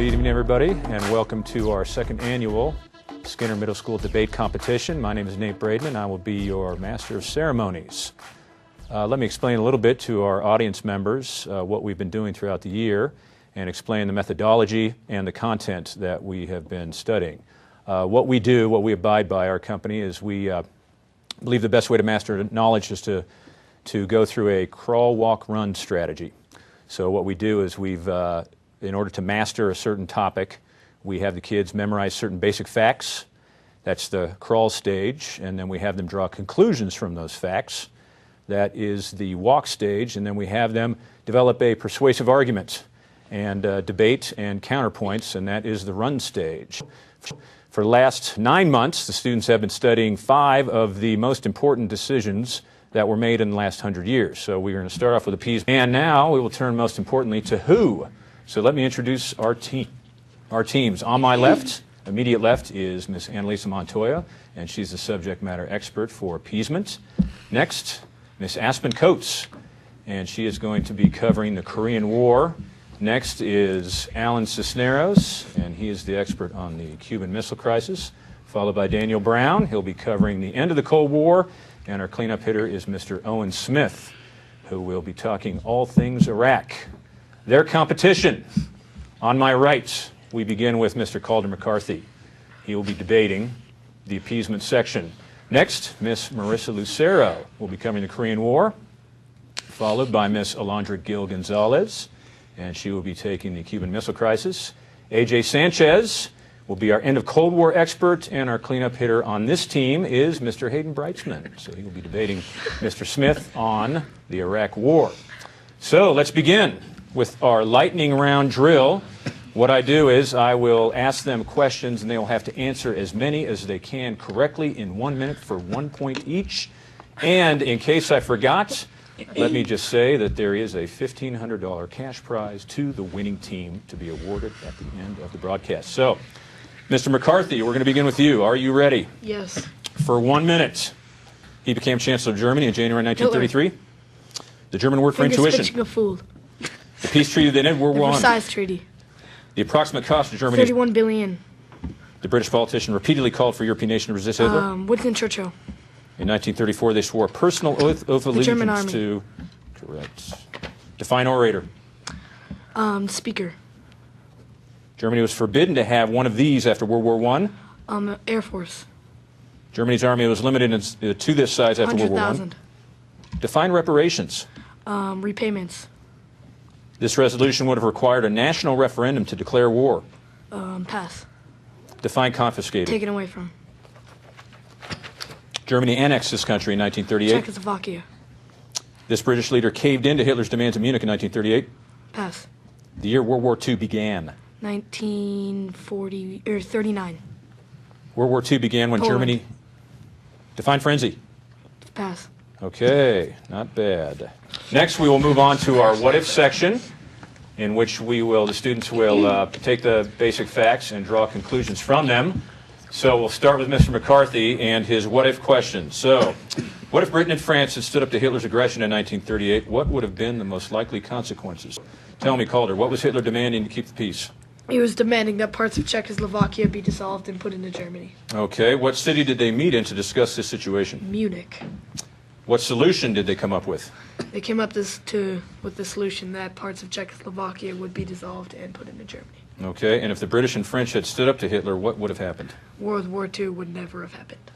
evening, everybody, and welcome to our second annual Skinner Middle School Debate Competition. My name is Nate Braidman. I will be your Master of Ceremonies. Let me explain a little bit to our audience members what we've been doing throughout the year and explain the methodology and the content that we have been studying. What we do, what we abide by, our company, is we believe the best way to master knowledge is to go through a crawl, walk, run strategy. So what we do is in order to master a certain topic, we have the kids memorize certain basic facts. That's the crawl stage, and then we have them draw conclusions from those facts. That is the walk stage, and then we have them develop a persuasive argument and debate and counterpoints, and that is the run stage. For the last 9 months, the students have been studying 5 of the most important decisions that were made in the last 100 years. So we're going to start off with Appeasement. And now we will turn most importantly to who. So let me introduce our teams. On my left, immediate left, is Miss Annalisa Montoya, and she's the subject matter expert for Appeasement. Next, Miss Aspen Coates, and she is going to be covering the Korean War. Next is Alan Cisneros, and he is the expert on the Cuban Missile Crisis, followed by Daniel Brown. He'll be covering the end of the Cold War, and our cleanup hitter is Mr. Owen Smith, who will be talking all things Iraq. Their competition. On my right, we begin with Mr. Calder McCarthy. He will be debating the Appeasement section. Next, Miss Marissa Lucero will be covering the Korean War, followed by Miss Alondra Gil Gonzalez, and she will be taking the Cuban Missile Crisis. A.J. Sanchez will be our end of Cold War expert, and our cleanup hitter on this team is Mr. Hayden Brightsman. So he will be debating Mr. Smith on the Iraq War. So let's begin with our lightning round drill. What I do is I will ask them questions, and they will have to answer as many as they can correctly in 1 minute for 1 point each. And in case I forgot, let me just say that there is a $1,500 cash prize to the winning team to be awarded at the end of the broadcast. So, Mr. McCarthy, we're going to begin with you. Are you ready? Yes. For 1 minute. He became Chancellor of Germany in January 1933. Hitler. The German word for intuition. A fool. The peace treaty that ended World War I. The Versailles Treaty. The approximate cost of Germany. $31 billion. The British politician repeatedly called for European nation to resist Hitler. Winston Churchill. In 1934, they swore a personal oath of allegiance to. Correct. Define orator. Speaker. Germany was forbidden to have one of these after World War I. Air Force. Germany's army was limited to this size after World War I. 100,000. Define reparations. Repayments. This resolution would have required a national referendum to declare war. Pass. Define confiscated. Taken away from. Germany annexed this country in 1938. Czechoslovakia. This British leader caved into Hitler's demands in Munich in 1938. Pass. The year World War II began. 39. World War II began when Poland. Germany. Define frenzy. Pass. Okay, not bad. Next, we will move on to our what if section, in which the students will take the basic facts and draw conclusions from them. So we'll start with Mr. McCarthy and his what if question. So, what if Britain and France had stood up to Hitler's aggression in 1938? What would have been the most likely consequences? Tell me, Calder, what was Hitler demanding to keep the peace? He was demanding that parts of Czechoslovakia be dissolved and put into Germany. Okay, what city did they meet in to discuss this situation? Munich. What solution did they come up with? They came up with the solution that parts of Czechoslovakia would be dissolved and put into Germany. Okay, and if the British and French had stood up to Hitler, what would have happened? World War II would never have happened.